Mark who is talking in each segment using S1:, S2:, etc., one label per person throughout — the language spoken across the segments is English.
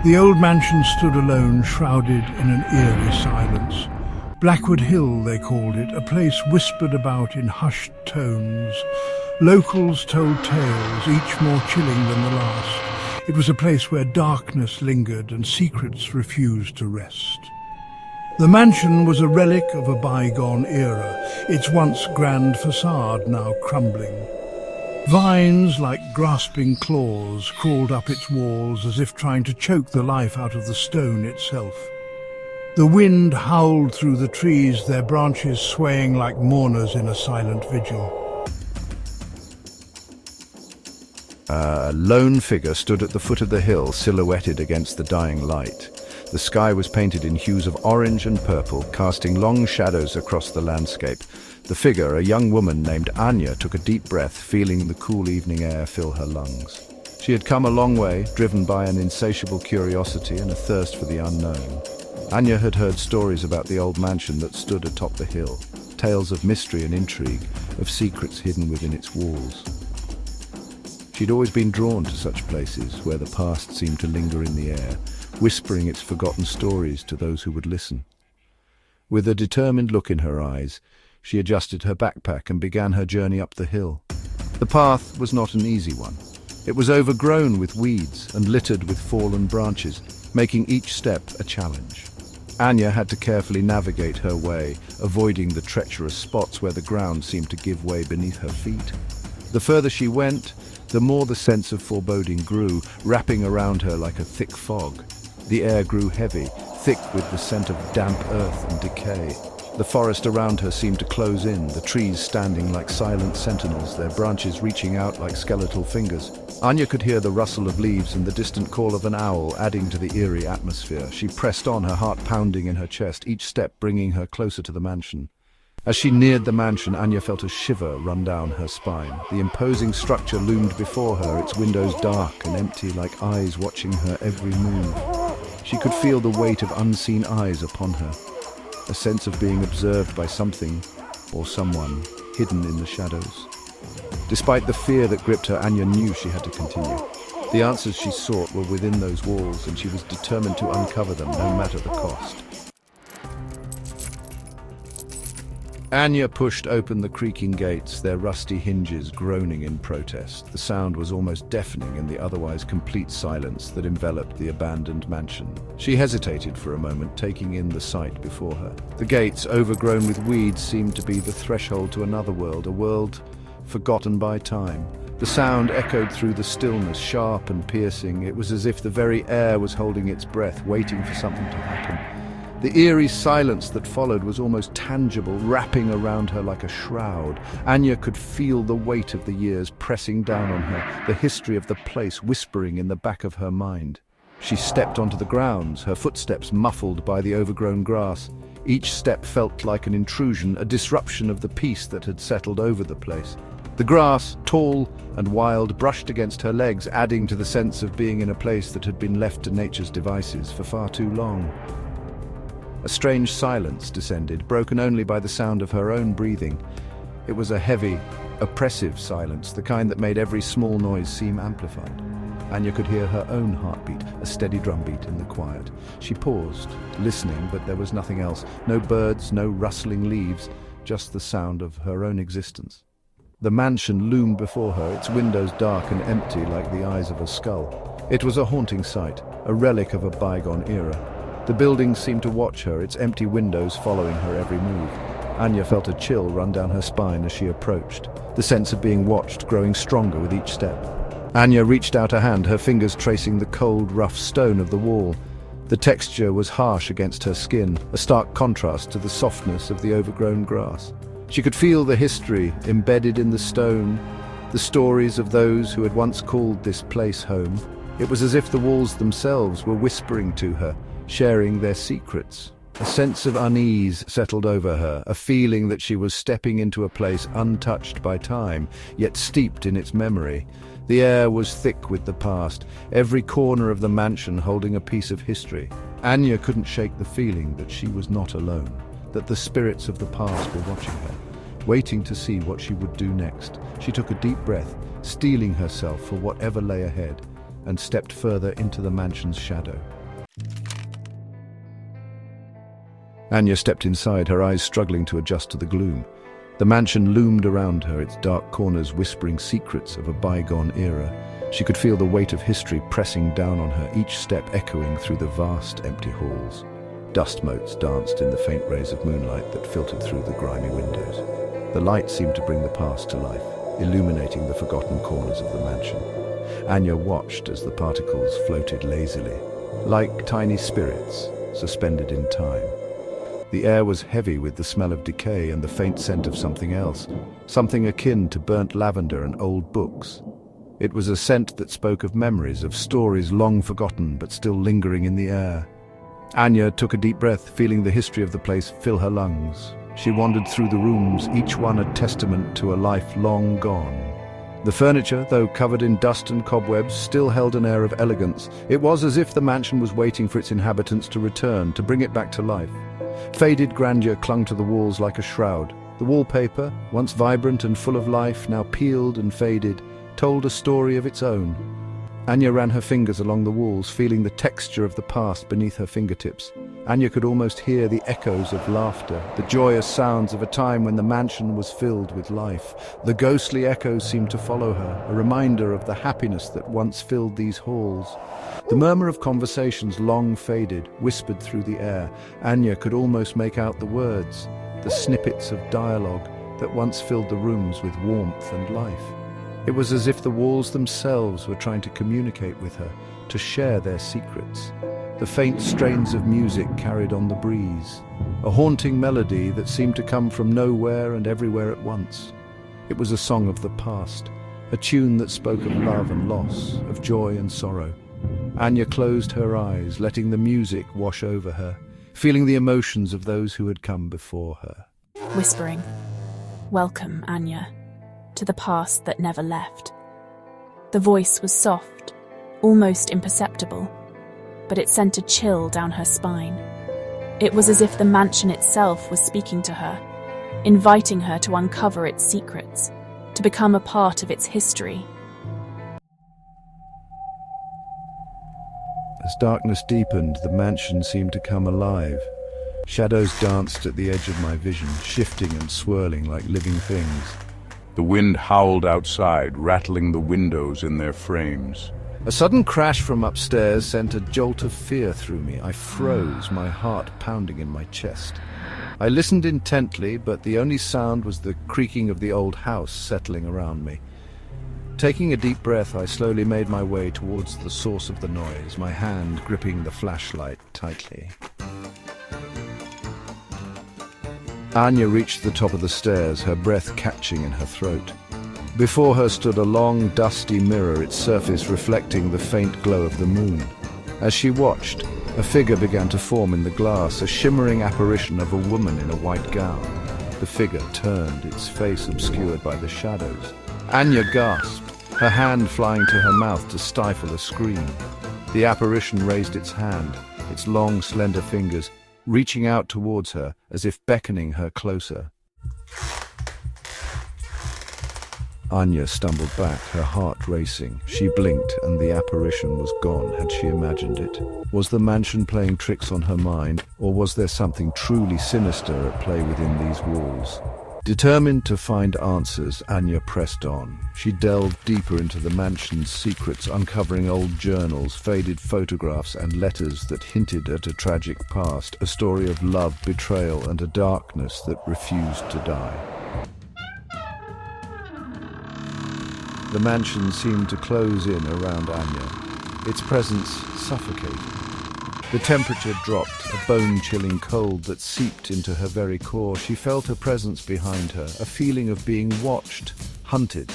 S1: The old mansion stood alone, shrouded in an eerie silence. Blackwood Hill, they called it, a place whispered about in hushed tones. Locals told tales, each more chilling than the last. It was a place where darkness lingered and secrets refused to rest. The mansion was a relic of a bygone era, its once grand facade now crumbling. Vines, like grasping claws, crawled up its walls as if trying to choke the life out of the stone itself. The wind howled through the trees, their branches swaying like mourners in a silent vigil.
S2: A lone figure stood at the foot of the hill, silhouetted against the dying light. The sky was painted in hues of orange and purple, casting long shadows across the landscape. The figure, a young woman named Anya, took a deep breath, feeling the cool evening air fill her lungs. She had come a long way, driven by an insatiable curiosity and a thirst for the unknown. Anya had heard stories about the old mansion that stood atop the hill, tales of mystery and intrigue, of secrets hidden within its walls. She'd always been drawn to such places where the past seemed to linger in the air, whispering its forgotten stories to those who would listen. With a determined look in her eyes, she adjusted her backpack and began her journey up the hill. The path was not an easy one. It was overgrown with weeds and littered with fallen branches, making each step a challenge. Anya had to carefully navigate her way, avoiding the treacherous spots where the ground seemed to give way beneath her feet. The further she went, the more the sense of foreboding grew, wrapping around her like a thick fog. The air grew heavy, thick with the scent of damp earth and decay. The forest around her seemed to close in, the trees standing like silent sentinels, their branches reaching out like skeletal fingers. Anya could hear the rustle of leaves and the distant call of an owl, adding to the eerie atmosphere. She pressed on, her heart pounding in her chest, each step bringing her closer to the mansion. As she neared the mansion, Anya felt a shiver run down her spine. The imposing structure loomed before her, its windows dark and empty like eyes watching her every move. She could feel the weight of unseen eyes upon her, a sense of being observed by something or someone hidden in the shadows. Despite the fear that gripped her, Anya knew she had to continue. The answers she sought were within those walls, and she was determined to uncover them, no matter the cost. Anya pushed open the creaking gates, their rusty hinges groaning in protest. The sound was almost deafening in the otherwise complete silence that enveloped the abandoned mansion. She hesitated for a moment, taking in the sight before her. The gates, overgrown with weeds, seemed to be the threshold to another world, a world forgotten by time. The sound echoed through the stillness, sharp and piercing. It was as if the very air was holding its breath, waiting for something to happen. The eerie silence that followed was almost tangible, wrapping around her like a shroud. Anya could feel the weight of the years pressing down on her, the history of the place whispering in the back of her mind. She stepped onto the grounds, her footsteps muffled by the overgrown grass. Each step felt like an intrusion, a disruption of the peace that had settled over the place. The grass, tall and wild, brushed against her legs, adding to the sense of being in a place that had been left to nature's devices for far too long. A strange silence descended, broken only by the sound of her own breathing. It was a heavy, oppressive silence, the kind that made every small noise seem amplified. Anya could hear her own heartbeat, a steady drumbeat in the quiet. She paused, listening, but there was nothing else. No birds, no rustling leaves, just the sound of her own existence. The mansion loomed before her, its windows dark and empty like the eyes of a skull. It was a haunting sight, a relic of a bygone era. The building seemed to watch her, its empty windows following her every move. Anya felt a chill run down her spine as she approached, the sense of being watched growing stronger with each step. Anya reached out a hand, her fingers tracing the cold, rough stone of the wall. The texture was harsh against her skin, a stark contrast to the softness of the overgrown grass. She could feel the history embedded in the stone, the stories of those who had once called this place home. It was as if the walls themselves were whispering to her, sharing their secrets. A sense of unease settled over her, a feeling that she was stepping into a place untouched by time, yet steeped in its memory. The air was thick with the past, every corner of the mansion holding a piece of history. Anya couldn't shake the feeling that she was not alone, that the spirits of the past were watching her, waiting to see what she would do next. She took a deep breath, steeling herself for whatever lay ahead. and stepped further into the mansion's shadow. Anya stepped inside, her eyes struggling to adjust to the gloom. The mansion loomed around her, its dark corners whispering secrets of a bygone era. She could feel the weight of history pressing down on her, each step echoing through the vast, empty halls. Dust motes danced in the faint rays of moonlight that filtered through the grimy windows. The light seemed to bring the past to life, illuminating the forgotten corners of the mansion. Anya watched as the particles floated lazily, like tiny spirits suspended in time. The air was heavy with the smell of decay and the faint scent of something else, something akin to burnt lavender and old books. It was a scent that spoke of memories, of stories long forgotten but still lingering in the air. Anya took a deep breath, feeling the history of the place fill her lungs. She wandered through the rooms, each one a testament to a life long gone. The furniture, though covered in dust and cobwebs, still held an air of elegance. It was as if the mansion was waiting for its inhabitants to return, to bring it back to life. Faded grandeur clung to the walls like a shroud. The wallpaper, once vibrant and full of life, now peeled and faded, told a story of its own. Anya ran her fingers along the walls, feeling the texture of the past beneath her fingertips. Anya could almost hear the echoes of laughter, the joyous sounds of a time when the mansion was filled with life. The ghostly echoes seemed to follow her, a reminder of the happiness that once filled these halls. The murmur of conversations long faded, whispered through the air. Anya could almost make out the words, the snippets of dialogue that once filled the rooms with warmth and life. It was as if the walls themselves were trying to communicate with her, to share their secrets. The faint strains of music carried on the breeze, a haunting melody that seemed to come from nowhere and everywhere at once. It was a song of the past, a tune that spoke of love and loss, of joy and sorrow. Anya closed her eyes, letting the music wash over her, feeling the emotions of those who had come before her.
S3: Whispering, "Welcome, Anya, to the past that never left." The voice was soft, almost imperceptible, but it sent a chill down her spine. It was as if the mansion itself was speaking to her, inviting her to uncover its secrets, to become a part of its history.
S2: As darkness deepened, the mansion seemed to come alive. Shadows danced at the edge of my vision, shifting and swirling like living things.
S4: The wind howled outside, rattling the windows in their frames.
S2: A sudden crash from upstairs sent a jolt of fear through me. I froze, my heart pounding in my chest. I listened intently, but the only sound was the creaking of the old house settling around me. Taking a deep breath, I slowly made my way towards the source of the noise, my hand gripping the flashlight tightly. Anya reached the top of the stairs, her breath catching in her throat. Before her stood a long, dusty mirror, its surface reflecting the faint glow of the moon. As she watched, a figure began to form in the glass, a shimmering apparition of a woman in a white gown. The figure turned, its face obscured by the shadows. Anya gasped, her hand flying to her mouth to stifle a scream. The apparition raised its hand, its long, slender fingers, reaching out towards her as if beckoning her closer. Anya stumbled back, her heart racing. She blinked and the apparition was gone. Had she imagined it? Was the mansion playing tricks on her mind, or was there something truly sinister at play within these walls? Determined to find answers, Anya pressed on. She delved deeper into the mansion's secrets, uncovering old journals, faded photographs, and letters that hinted at a tragic past, a story of love, betrayal, and a darkness that refused to die. The mansion seemed to close in around Anya, its presence suffocating. The temperature dropped, a bone-chilling cold that seeped into her very core. She felt a presence behind her, a feeling of being watched, hunted.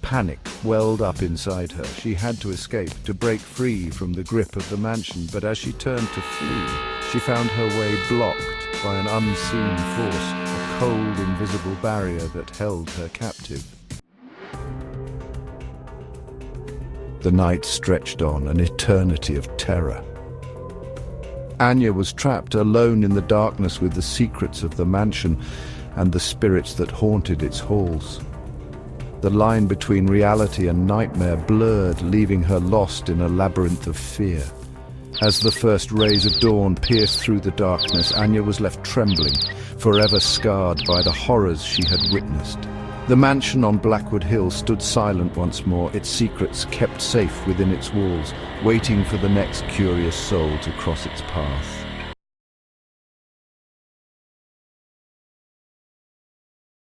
S2: Panic welled up inside her. She had to escape, to break free from the grip of the mansion, but as she turned to flee, she found her way blocked by an unseen force, a cold, invisible barrier that held her captive. The night stretched on, an eternity of terror. Anya was trapped alone in the darkness with the secrets of the mansion and the spirits that haunted its halls. The line between reality and nightmare blurred, leaving her lost in a labyrinth of fear. As the first rays of dawn pierced through the darkness, Anya was left trembling, forever scarred by the horrors she had witnessed. The mansion on Blackwood Hill stood silent once more, its secrets kept safe within its walls, waiting for the next curious soul to cross its path.